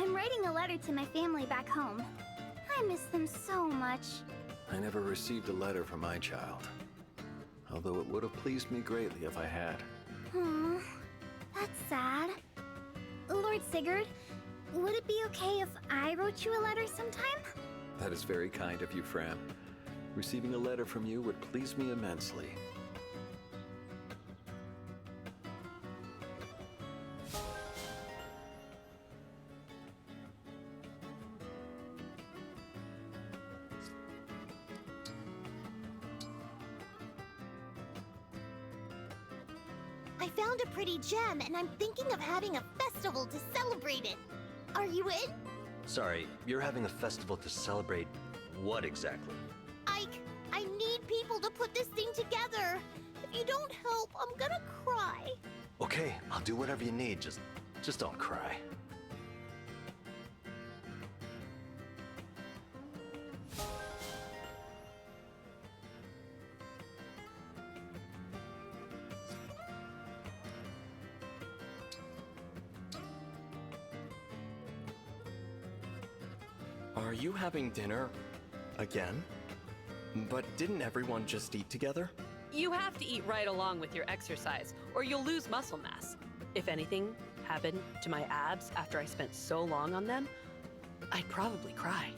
I'm writing a letter to my family back home. I miss them so much. I never received a letter from my child, although it would have pleased me greatly if I had. That's sad. Lord Sigurd, would it be okay if I wrote you a letter sometime? That is very kind of you, Fran. Receiving a letter from you would please me immensely. I found a pretty gem, and I'm thinking of having a festival to celebrate it. Are you in? Sorry, you're having a festival to celebrate what exactly? Ike, I need people to put this thing together. If you don't help, I'm gonna cry. Okay, I'll do whatever you need, just don't cry. Are you having dinner again? But didn't everyone just eat together? You have to eat right along with your exercise, or you'll lose muscle mass. If anything happened to my abs after I spent so long on them, I'd probably cry.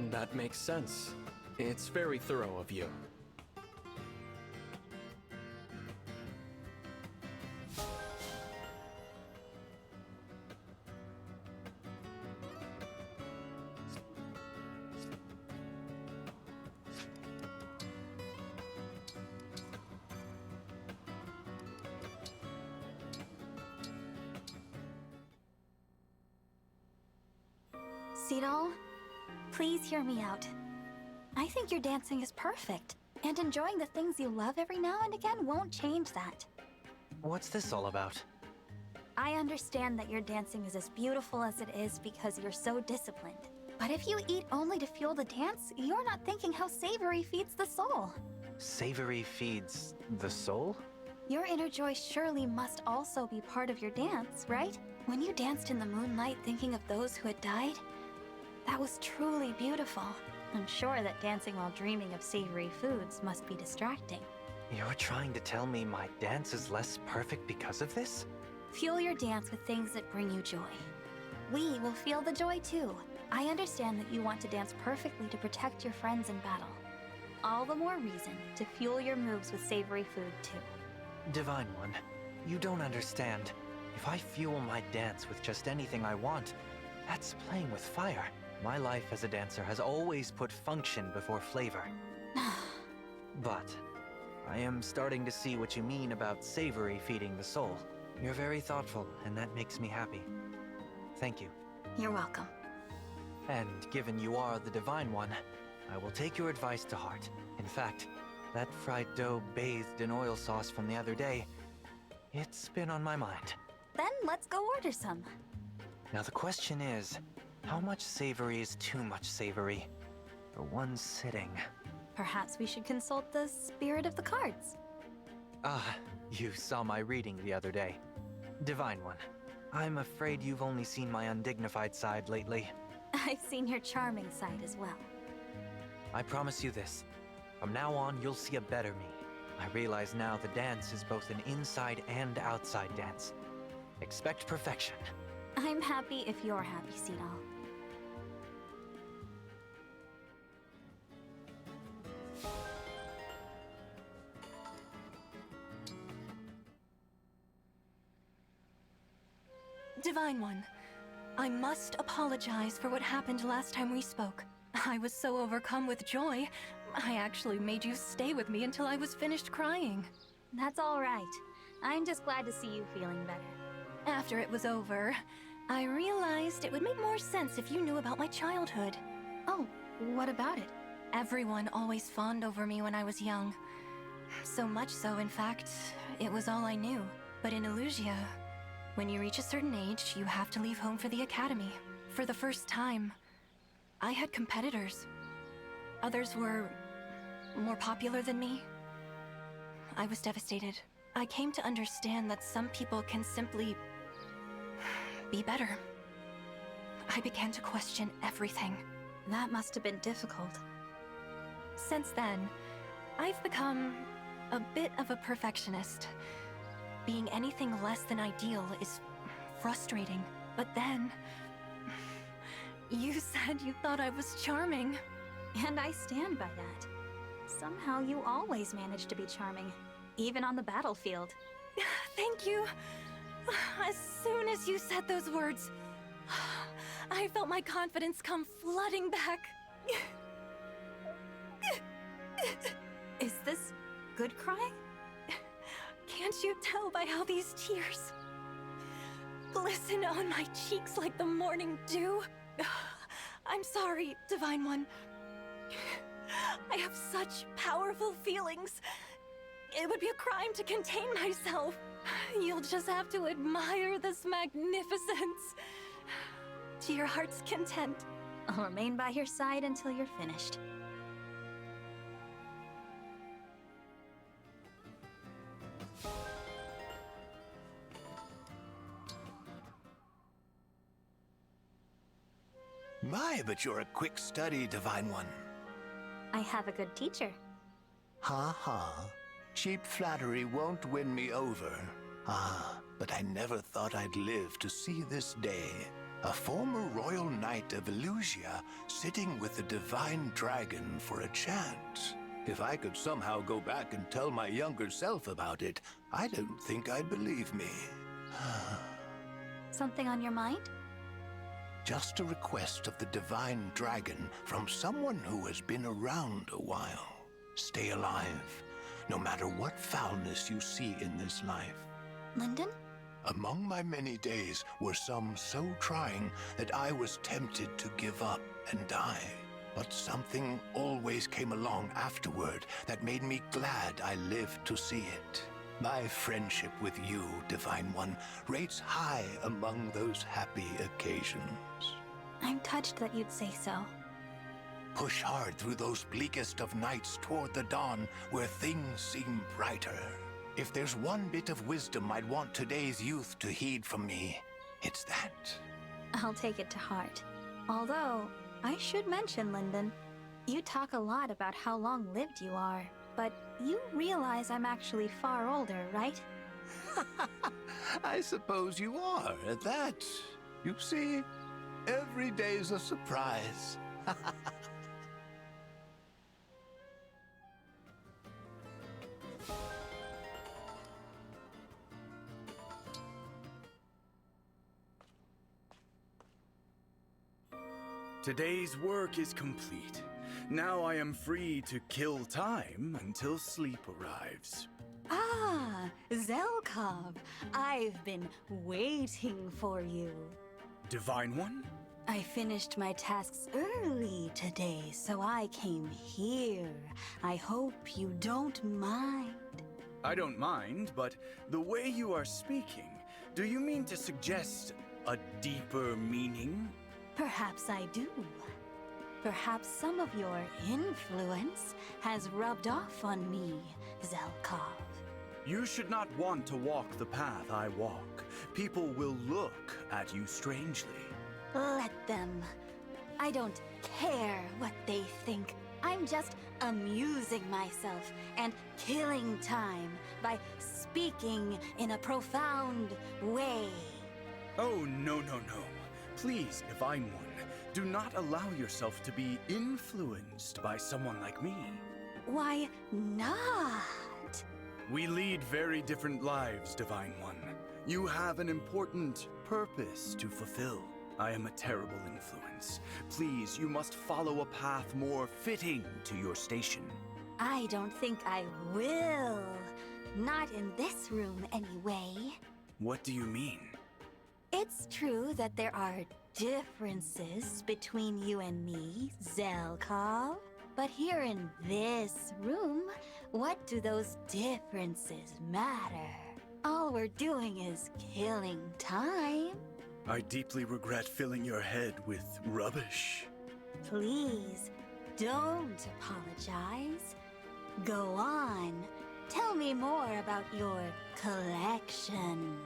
That makes sense. It's very thorough of you. Seedal, please hear me out. I think your dancing is perfect, and enjoying the things you love every now and again won't change that. What's this all about? I understand that your dancing is as beautiful as it is because you're so disciplined. But if you eat only to fuel the dance, you're not thinking how savory feeds the soul. Savory feeds the soul? Your inner joy surely must also be part of your dance, right? When you danced in the moonlight thinking of those who had died, that was truly beautiful. I'm sure that dancing while dreaming of savory foods must be distracting. You're trying to tell me my dance is less perfect because of this? Fuel your dance with things that bring you joy. We will feel the joy too. I understand that you want to dance perfectly to protect your friends in battle. All the more reason to fuel your moves with savory food too. Divine One, you don't understand. If I fuel my dance with just anything I want, that's playing with fire. My life as a dancer has always put function before flavor. But I am starting to see what you mean about savory feeding the soul. You're very thoughtful, and that makes me happy. Thank you. You're welcome. And given you are the Divine One, I will take your advice to heart. In fact, that fried dough bathed in oil sauce from the other day, it's been on my mind. Then let's go order some. Now the question is, how much savory is too much savory for one sitting? Perhaps we should consult the spirit of the cards. Ah, you saw my reading the other day. Divine One, I'm afraid you've only seen my undignified side lately. I've seen your charming side as well. I promise you this. From now on, you'll see a better me. I realize now the dance is both an inside and outside dance. Expect perfection. I'm happy if you're happy, Seedal. Divine One, I must apologize for what happened last time we spoke. I was so overcome with joy, I actually made you stay with me until I was finished crying. That's all right. I'm just glad to see you feeling better. After it was over, I realized it would make more sense if you knew about my childhood. Oh, what about it? Everyone always fawned over me when I was young. So much so, in fact, it was all I knew. But in Illusia, when you reach a certain age, you have to leave home for the academy. For the first time, I had competitors. Others were more popular than me. I was devastated. I came to understand that some people can simply be better. I began to question everything. That must have been difficult. Since then, I've become a bit of a perfectionist. Being anything less than ideal is frustrating. But then, you said you thought I was charming. And I stand by that. Somehow you always manage to be charming, even on the battlefield. Thank you. As soon as you said those words, I felt my confidence come flooding back. Is this good crying? Can't you tell by how these tears glisten on my cheeks like the morning dew? I'm sorry, Divine One. I have such powerful feelings. It would be a crime to contain myself. You'll just have to admire this magnificence. To your heart's content. I'll remain by your side until you're finished. My, but you're a quick study, Divine One. I have a good teacher. Ha ha. Cheap flattery won't win me over. Ah, but I never thought I'd live to see this day. A former royal knight of Elusia sitting with a divine dragon for a chance. If I could somehow go back and tell my younger self about it, I don't think I'd believe me. Something on your mind? Just a request of the divine dragon from someone who has been around a while. Stay alive, no matter what foulness you see in this life. Lyndon? Among my many days were some so trying that I was tempted to give up and die. But something always came along afterward that made me glad I lived to see it. My friendship with you, Divine One, rates high among those happy occasions. I'm touched that you'd say so. Push hard through those bleakest of nights toward the dawn where things seem brighter. If there's one bit of wisdom I'd want today's youth to heed from me, it's that. I'll take it to heart. Although, I should mention, Lyndon, you talk a lot about how long-lived you are, but you realize I'm actually far older, right? I suppose you are, at that. You see, every day's a surprise. Today's work is complete. Now I am free to kill time until sleep arrives. Ah, Zelkov, I've been waiting for you. Divine One? I finished my tasks early today, so I came here. I hope you don't mind. I don't mind, but the way you are speaking, do you mean to suggest a deeper meaning? Perhaps I do. Perhaps some of your influence has rubbed off on me, Zelkov. You should not want to walk the path I walk. People will look at you strangely. Let them. I don't care what they think. I'm just amusing myself and killing time by speaking in a profound way. Oh, no. Please, Divine One, do not allow yourself to be influenced by someone like me. Why not? We lead very different lives, Divine One. You have an important purpose to fulfill. I am a terrible influence. Please, you must follow a path more fitting to your station. I don't think I will. Not in this room, anyway. What do you mean? It's true that there are differences between you and me, Zelkov. But here in this room, what do those differences matter? All we're doing is killing time. I deeply regret filling your head with rubbish. Please, don't apologize. Go on. Tell me more about your collection.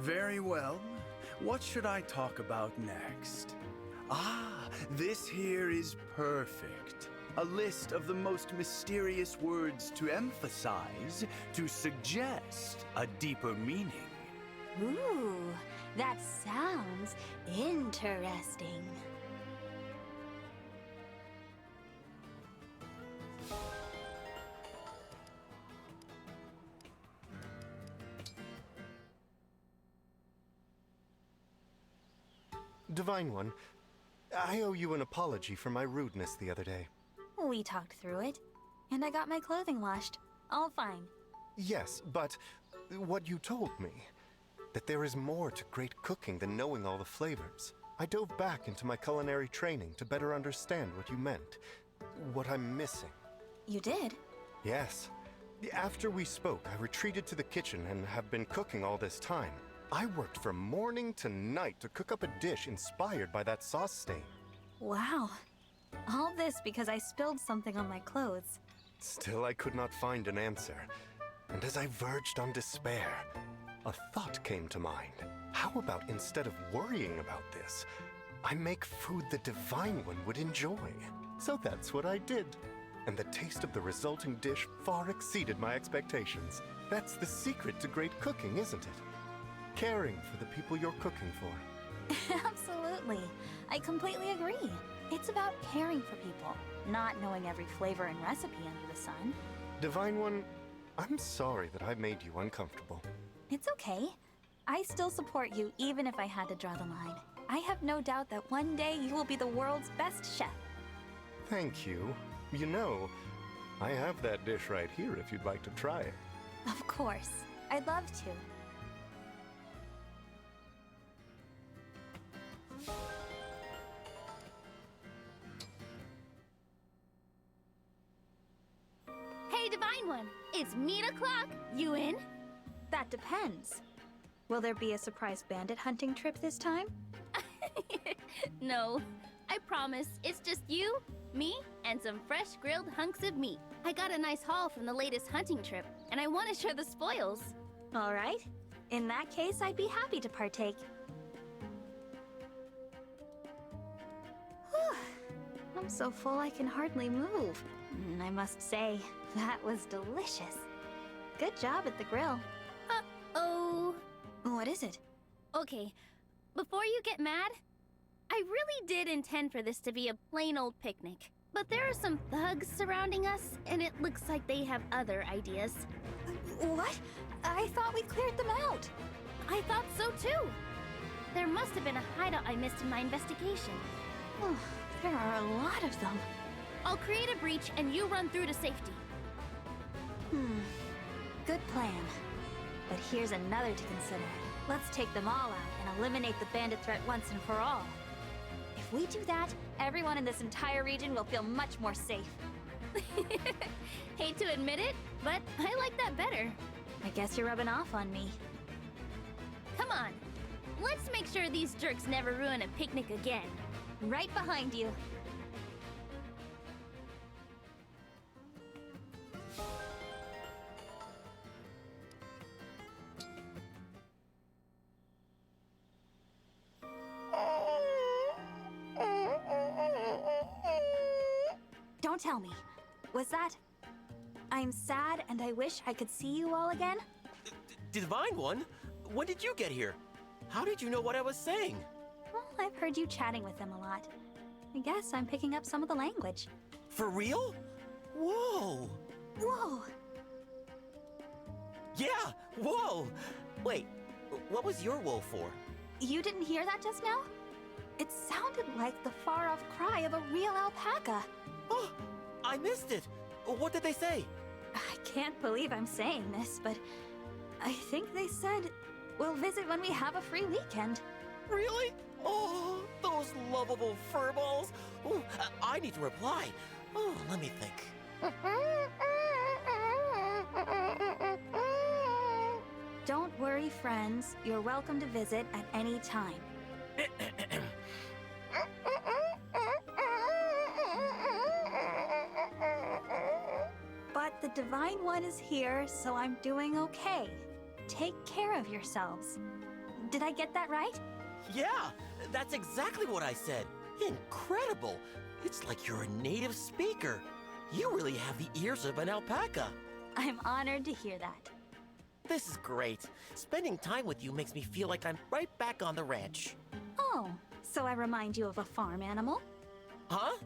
Very well. What should I talk about next? Ah, this here is perfect. A list of the most mysterious words to emphasize, to suggest a deeper meaning. Ooh, that sounds interesting. Divine One, I owe you an apology for my rudeness the other day. We talked through it, and I got my clothing washed. All fine. Yes, but what you told me, that there is more to great cooking than knowing all the flavors. I dove back into my culinary training to better understand what you meant, what I'm missing. You did? Yes. After we spoke, I retreated to the kitchen and have been cooking all this time. I worked from morning to night to cook up a dish inspired by that sauce stain. Wow. All this because I spilled something on my clothes. Still, I could not find an answer. And as I verged on despair, a thought came to mind. How about instead of worrying about this, I make food the Divine One would enjoy? So that's what I did. And the taste of the resulting dish far exceeded my expectations. That's the secret to great cooking, isn't it? Caring for the people you're cooking for. Absolutely. I completely agree. It's about caring for people, not knowing every flavor and recipe under the sun. Divine One, I'm sorry that I made you uncomfortable. It's okay. I still support you even if I had to draw the line. I have no doubt that one day you will be the world's best chef. Thank you. You know, I have that dish right here if you'd like to try it. Of course. I'd love to. Hey, Divine One, it's meat o'clock. You in? That depends. Will there be a surprise bandit hunting trip this time? No, I promise. It's just you, me, and some fresh grilled hunks of meat. I got a nice haul from the latest hunting trip, and I want to share the spoils. All right. In that case, I'd be happy to partake. Whew. I'm so full I can hardly move. I must say, that was delicious. Good job at the grill. Oh. What is it? Okay, before you get mad, I really did intend for this to be a plain old picnic. But there are some thugs surrounding us, and it looks like they have other ideas. What? I thought we cleared them out. I thought so too. There must have been a hideout I missed in my investigation. Oh, there are a lot of them. I'll create a breach and you run through to safety. Good plan. But here's another to consider. Let's take them all out and eliminate the bandit threat once and for all. If we do that, everyone in this entire region will feel much more safe. Hate to admit it, but I like that better. I guess you're rubbing off on me. Come on, let's make sure these jerks never ruin a picnic again. Right behind you. Don't tell me. Was that... I'm sad and I wish I could see you all again? Divine One? When did you get here? How did you know what I was saying? Well, I've heard you chatting with them a lot. I guess I'm picking up some of the language. For real? Whoa! Whoa! Yeah! Whoa! Wait, what was your whoa for? You didn't hear that just now? It sounded like the far-off cry of a real alpaca. Oh, I missed it! What did they say? I can't believe I'm saying this, but I think they said we'll visit when we have a free weekend. Really? Oh, those lovable furballs! Oh, I need to reply. Oh, let me think. Don't worry, friends. You're welcome to visit at any time. But The Divine One is here, so I'm doing okay. Take care of yourselves. Did I get that right? Yeah, that's exactly what I said. Incredible. It's like you're a native speaker. You really have the ears of an alpaca. I'm honored to hear that. This is great. Spending time with you makes me feel like I'm right back on the ranch. Oh, so I remind you of a farm animal? Huh?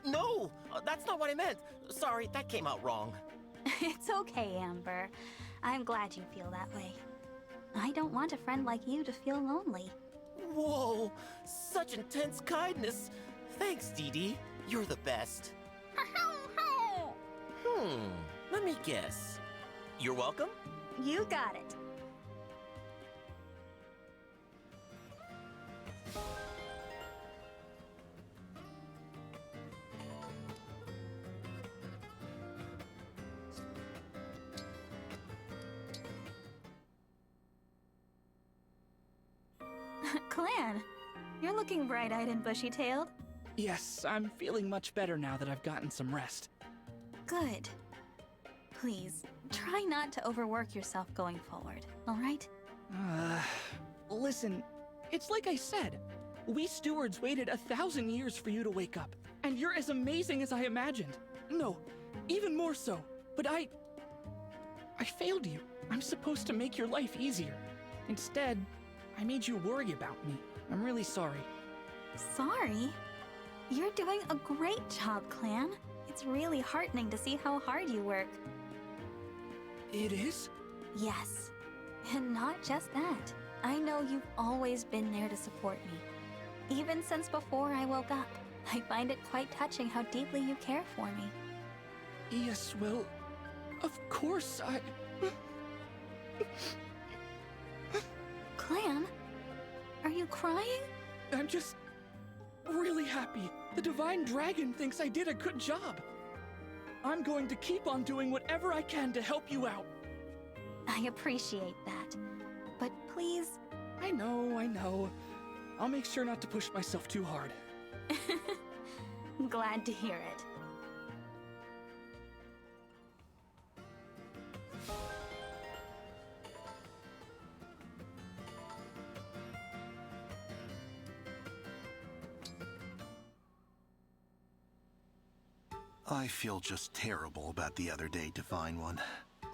No, that's not what I meant. Sorry, that came out wrong. It's okay, Amber. I'm glad you feel that way. I don't want a friend like you to feel lonely. Whoa, such intense kindness. Thanks, Dee Dee. You're the best. Let me guess. You're welcome? You got it. Clan, you're looking bright-eyed and bushy-tailed. Yes, I'm feeling much better now that I've gotten some rest. Good. Please, try not to overwork yourself going forward, all right? Listen, it's like I said. We stewards waited 1,000 years for you to wake up, and you're as amazing as I imagined. No, even more so. But I failed you. I'm supposed to make your life easier. Instead, I made you worry about me. I'm really sorry. Sorry? You're doing a great job, Clan. It's really heartening to see how hard you work. It is? Yes. And not just that. I know you've always been there to support me. Even since before I woke up. I find it quite touching how deeply you care for me. Yes, well, of course I... Clan? Are you crying? I'm just really happy. The Divine Dragon thinks I did a good job. I'm going to keep on doing whatever I can to help you out. I appreciate that. But please... I know. I'll make sure not to push myself too hard. Glad to hear it. I feel just terrible about the other day, Divine One.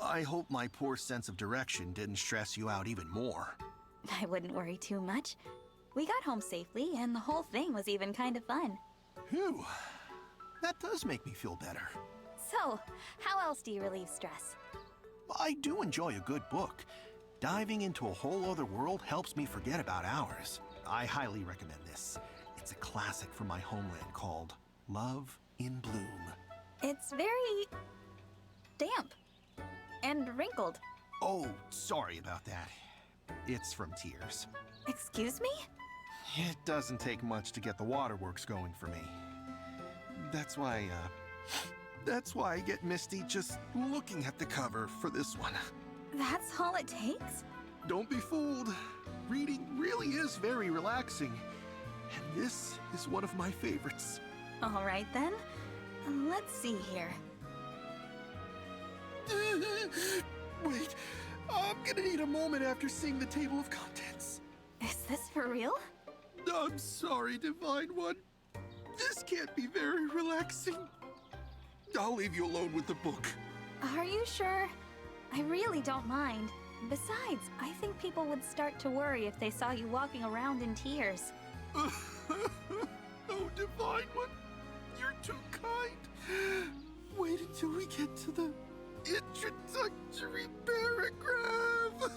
I hope my poor sense of direction didn't stress you out even more. I wouldn't worry too much. We got home safely, and the whole thing was even kind of fun. Phew. That does make me feel better. So, how else do you relieve stress? I do enjoy a good book. Diving into a whole other world helps me forget about ours. I highly recommend this. It's a classic from my homeland called Love in Bloom. It's very... damp. And wrinkled. Oh, sorry about that. It's from tears. Excuse me? It doesn't take much to get the waterworks going for me. That's why I get misty just looking at the cover for this one. That's all it takes? Don't be fooled. Reading really is very relaxing. And this is one of my favorites. All right then. Let's see here. Wait, I'm gonna need a moment after seeing the table of contents. Is this for real? I'm sorry, Divine One. This can't be very relaxing. I'll leave you alone with the book. Are you sure? I really don't mind. Besides, I think people would start to worry if they saw you walking around in tears. Oh, Divine One, you're too kind. Wait until we get to the introductory paragraph.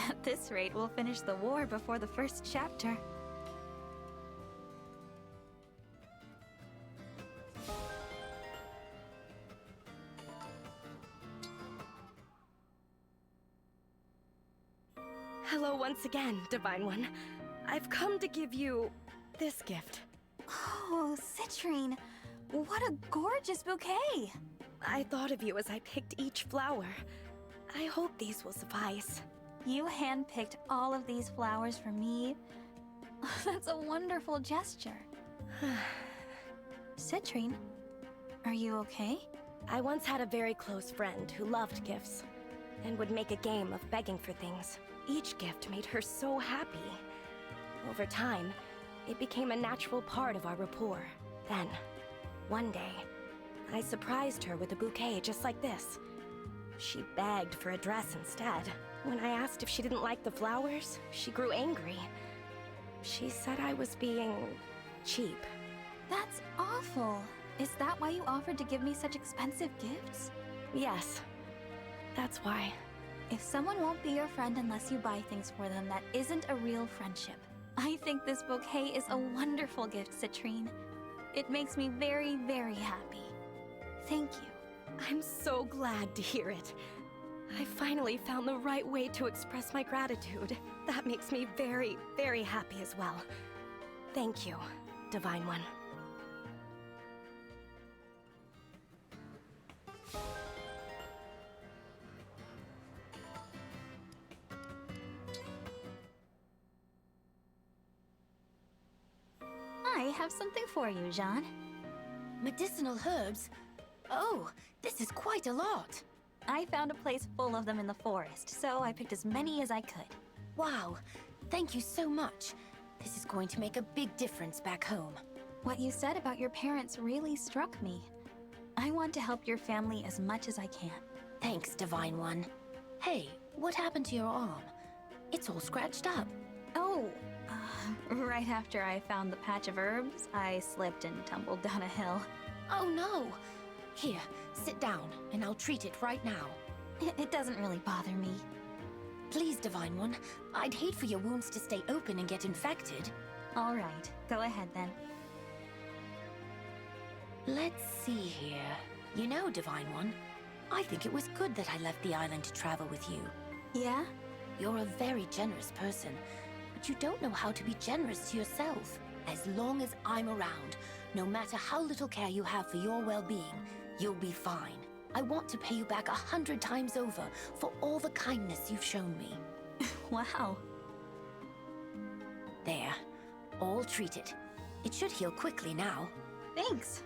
At this rate, we'll finish the war before the first chapter. Hello once again, Divine One. I've come to give you this gift. Oh, Citrine, what a gorgeous bouquet! I thought of you as I picked each flower. I hope these will suffice. You handpicked all of these flowers for me? That's a wonderful gesture. Citrine, Are you okay? I once had a very close friend who loved gifts and would make a game of begging for things. Each gift made her so happy. Over time, it became a natural part of our rapport. Then, one day, I surprised her with a bouquet just like this. She begged for a dress instead. When I asked if she didn't like the flowers, she grew angry. She said I was being cheap. That's awful. Is that why you offered to give me such expensive gifts? Yes, that's why. If someone won't be your friend unless you buy things for them, that isn't a real friendship. I think this bouquet is a wonderful gift, Citrine. It makes me very, very happy. Thank you. I'm so glad to hear it. I finally found the right way to express my gratitude. That makes me very, very happy as well. Thank you, Divine One. I have something for you, Jean. Medicinal herbs? Oh, this is quite a lot. I found a place full of them in the forest, so I picked as many as I could. Wow, thank you so much. This is going to make a big difference back home. What you said about your parents really struck me. I want to help your family as much as I can. Thanks, Divine One. Hey, what happened to your arm? It's all scratched up. Oh, right after I found the patch of herbs, I slipped and tumbled down a hill. Oh no! Here, sit down, and I'll treat it right now. It doesn't really bother me. Please, Divine One, I'd hate for your wounds to stay open and get infected. All right, go ahead then. Let's see here. You know, Divine One, I think it was good that I left the island to travel with you. Yeah? You're a very generous person, but you don't know how to be generous to yourself. As long as I'm around, no matter how little care you have for your well-being, you'll be fine. I want to pay you back 100 times over for all the kindness you've shown me. Wow. There. All treated. It should heal quickly now. Thanks.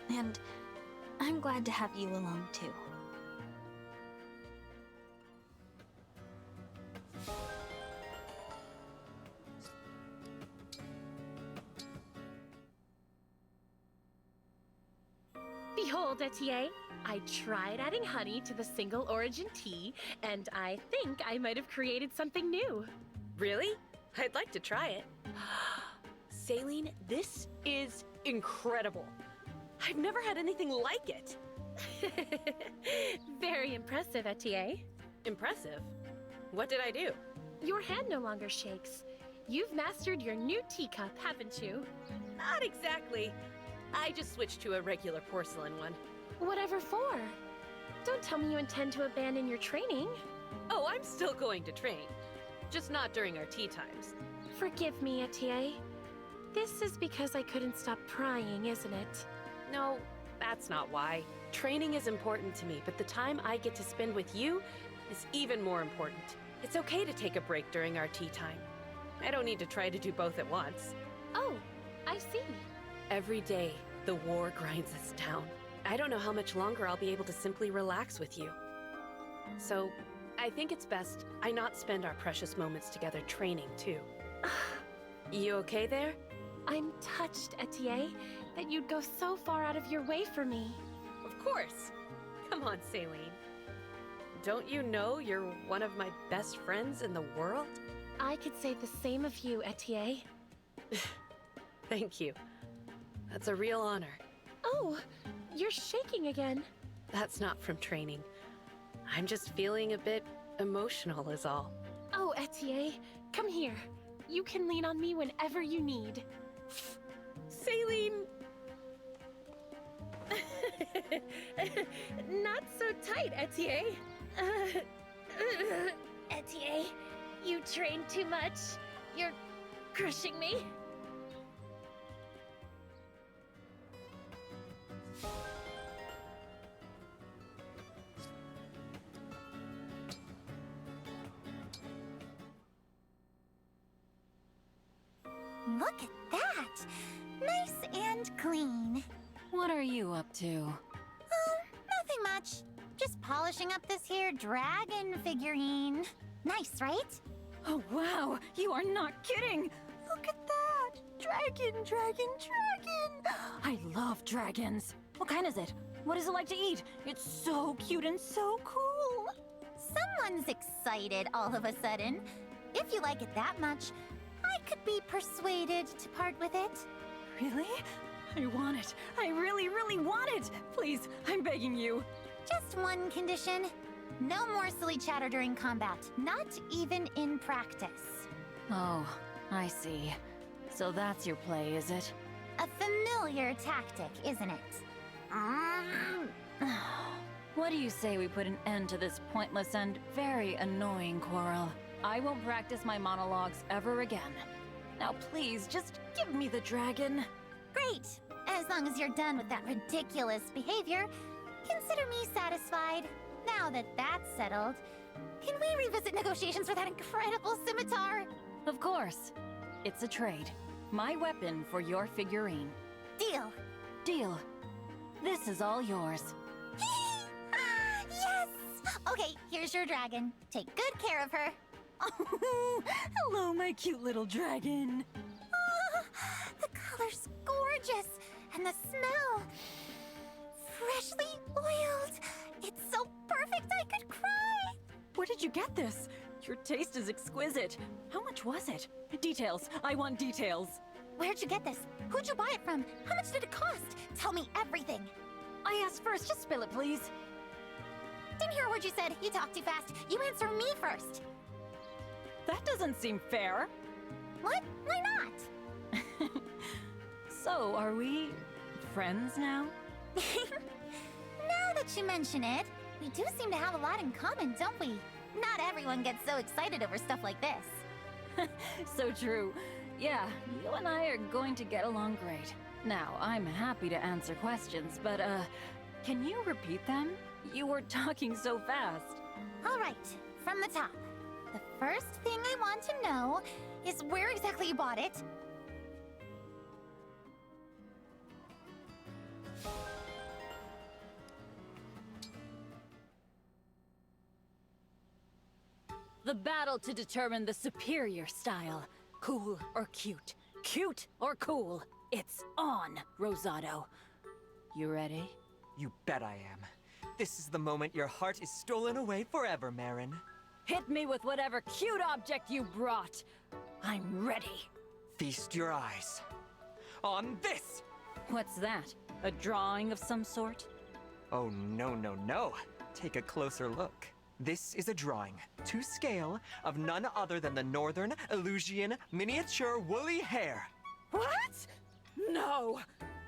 And I'm glad to have you along too. Behold, Etier, I tried adding honey to the single origin tea, and I think I might have created something new. Really? I'd like to try it. Saline, this is incredible. I've never had anything like it. Very impressive, Etier. Impressive? What did I do? Your hand no longer shakes. You've mastered your new teacup, haven't you? Not exactly. I just switched to a regular porcelain one. Whatever for? Don't tell me you intend to abandon your training. Oh, I'm still going to train. Just not during our tea times. Forgive me, Etier. This is because I couldn't stop prying, isn't it? No, that's not why. Training is important to me, but the time I get to spend with you is even more important. It's okay to take a break during our tea time. I don't need to try to do both at once. Oh, I see. Every day, the war grinds us down. I don't know how much longer I'll be able to simply relax with you. So, I think it's best I not spend our precious moments together training, too. You okay there? I'm touched, Etier, that you'd go so far out of your way for me. Of course. Come on, Saline. Don't you know you're one of my best friends in the world? I could say the same of you, Etier. Thank you. That's a real honor. Oh, you're shaking again. That's not from training. I'm just feeling a bit emotional is all. Oh, Etier, come here. You can lean on me whenever you need. Saline! Not so tight, Etier. Etier, you train too much. You're crushing me. Look at that! Nice and clean. What are you up to? Nothing much. Just polishing up this here dragon figurine. Nice, right? Oh, wow! You are not kidding! Look at that! Dragon, dragon, dragon! I love dragons. What kind is it? What does it like to eat? It's so cute and so cool! Someone's excited all of a sudden. If you like it that much, I could be persuaded to part with it. Really? I want it. I really, really want it! Please, I'm begging you. Just one condition. No more silly chatter during combat, not even in practice. Oh, I see. So that's your play, is it? A familiar tactic, isn't it? What do you say we put an end to this pointless and very annoying quarrel? I won't practice my monologues ever again. Now please, just give me the dragon. Great! As long as you're done with that ridiculous behavior, consider me satisfied. Now that that's settled, can we revisit negotiations for that incredible scimitar? Of course. It's a trade. My weapon for your figurine. Deal. Deal. This is all yours. Yes! Okay, here's your dragon. Take good care of her. Oh, hello, my cute little dragon. The color's gorgeous, and the smell... freshly oiled. It's so perfect I could cry. Where did you get this? Your taste is exquisite. How much was it? Details. I want details. Where'd you get this? Who'd you buy it from? How much did it cost? Tell me everything. I asked first. Just spill it, please. Didn't hear a word you said. You talk too fast. You answer me first. That doesn't seem fair. What? Why not? So, are we friends now? Now that you mention it, we do seem to have a lot in common, don't we? Not everyone gets so excited over stuff like this. So true. Yeah, you and I are going to get along great. Now, I'm happy to answer questions, but, can you repeat them? You were talking so fast. All right, from the top. The first thing I want to know is where exactly you bought it. The battle to determine the superior style. Cool or cute? Cute or cool? It's on, Rosado. You ready? You bet I am. This is the moment your heart is stolen away forever, Marin. Hit me with whatever cute object you brought. I'm ready. Feast your eyes on this! What's that? A drawing of some sort? Oh, no, no, no. Take a closer look. This is a drawing, to scale, of none other than the Northern Illusian miniature woolly hare. What? No!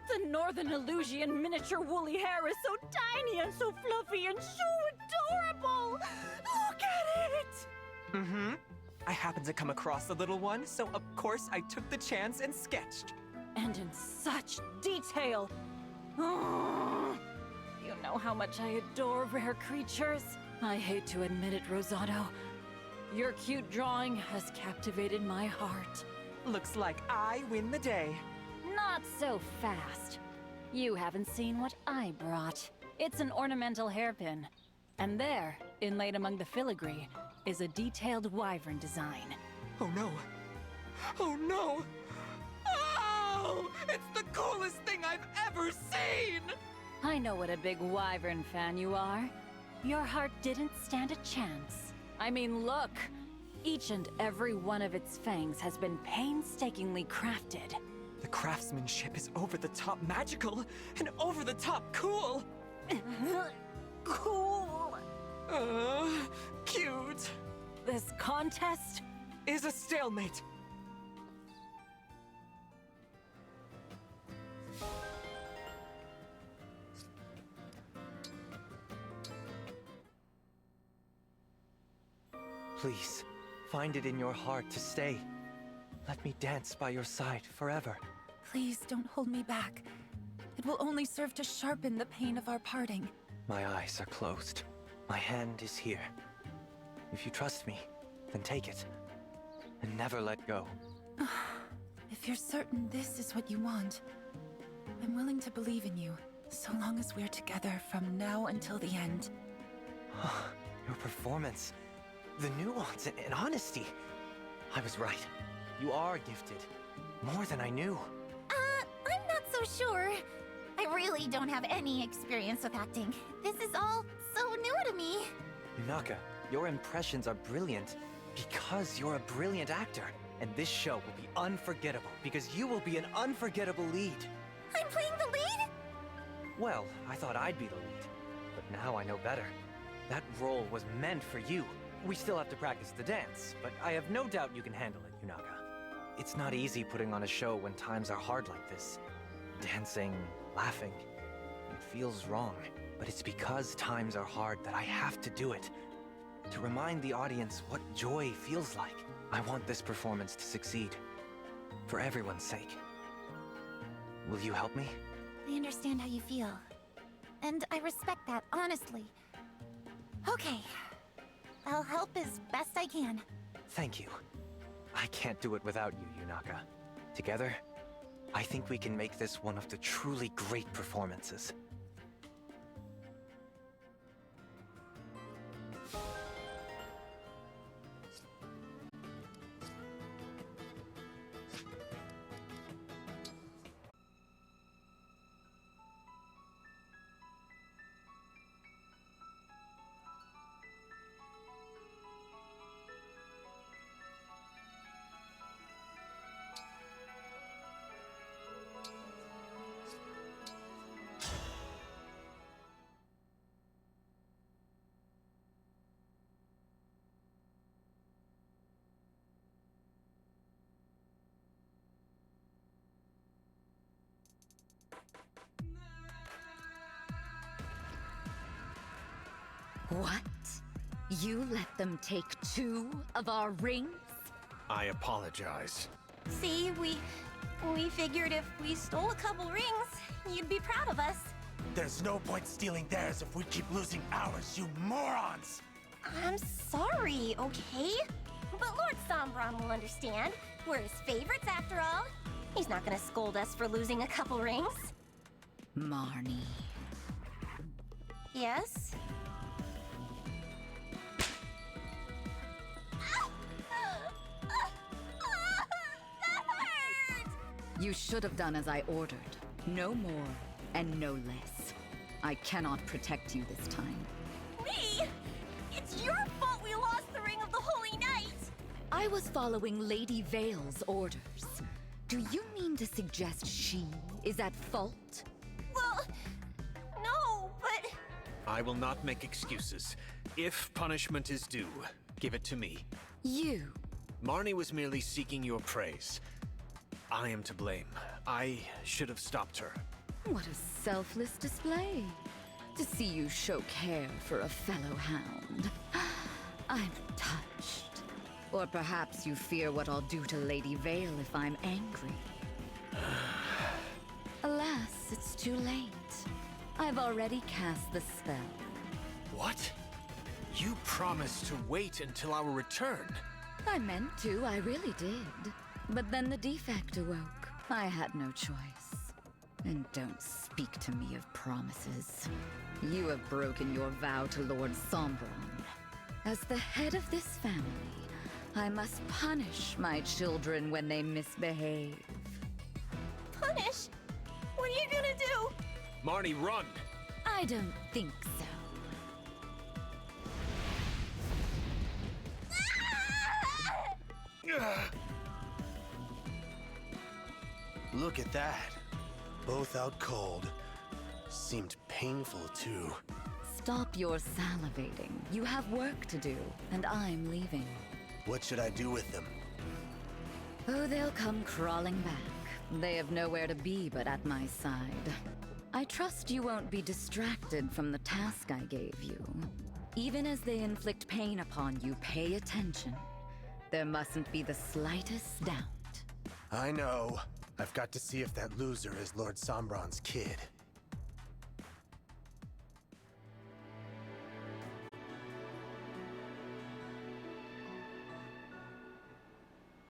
The Northern Illusian miniature woolly hare is so tiny and so fluffy and so adorable! Look at it! Mm-hmm. I happened to come across the little one, so of course I took the chance and sketched. And in such detail! Oh, you know how much I adore rare creatures. I hate to admit it, Rosado. Your cute drawing has captivated my heart. Looks like I win the day. Not so fast. You haven't seen what I brought. It's an ornamental hairpin. And there, inlaid among the filigree, is a detailed wyvern design. Oh no. Oh no! Oh! It's the coolest thing I've ever seen! I know what a big wyvern fan you are. Your heart didn't stand a chance. I mean, look! Each and every one of its fangs has been painstakingly crafted. The craftsmanship is over-the-top magical and over-the-top cool! Cool! Cute! This contest is a stalemate! Please, find it in your heart to stay. Let me dance by your side forever. Please don't hold me back. It will only serve to sharpen the pain of our parting. My eyes are closed. My hand is here. If you trust me, then take it. And never let go. If you're certain this is what you want, I'm willing to believe in you, so long as we're together from now until the end. Your performance, the nuance and honesty. I was right. You are gifted. More than I knew. I'm not so sure. I really don't have any experience with acting. This is all so new to me. Yunaka, your impressions are brilliant because you're a brilliant actor. And this show will be unforgettable because you will be an unforgettable lead. I'm playing the lead? Well, I thought I'd be the lead, but now I know better. That role was meant for you. We still have to practice the dance, but I have no doubt you can handle it, Yunaka. It's not easy putting on a show when times are hard like this. Dancing, laughing, it feels wrong, but it's because times are hard that I have to do it. To remind the audience what joy feels like. I want this performance to succeed. For everyone's sake. Will you help me? I understand how you feel. And I respect that, honestly. Okay. I'll help as best I can. Thank you. I can't do it without you, Yunaka. Together, I think we can make this one of the truly great performances. What? You let them take 2 of our rings? I apologize. See, we figured if we stole a couple rings, you'd be proud of us. There's no point stealing theirs if we keep losing ours, you morons! I'm sorry, okay? But Lord Sombron will understand. We're his favorites after all. He's not gonna scold us for losing a couple rings. Marnie. Yes? You should have done as I ordered. No more and no less. I cannot protect you this time. Me? It's your fault we lost the Ring of the Holy Knight! I was following Lady Vale's orders. Do you mean to suggest she is at fault? Well, no, but... I will not make excuses. If punishment is due, give it to me. You? Marnie was merely seeking your praise. I am to blame. I should have stopped her. What a selfless display. To see you show care for a fellow hound. I'm touched. Or perhaps you fear what I'll do to Lady Vale if I'm angry. Alas, it's too late. I've already cast the spell. What? You promised to wait until our return. I meant to, I really did. But then the defect awoke. I had no choice. And don't speak to me of promises. You have broken your vow to Lord Sombron. As the head of this family, I must punish my children when they misbehave. Punish? What are you gonna do? Marnie, run! I don't think so. Look at that. Both out cold. Seemed painful, too. Stop your salivating. You have work to do, and I'm leaving. What should I do with them? Oh, they'll come crawling back. They have nowhere to be but at my side. I trust you won't be distracted from the task I gave you. Even as they inflict pain upon you, pay attention. There mustn't be the slightest doubt. I know. I've got to see if that loser is Lord Sombron's kid.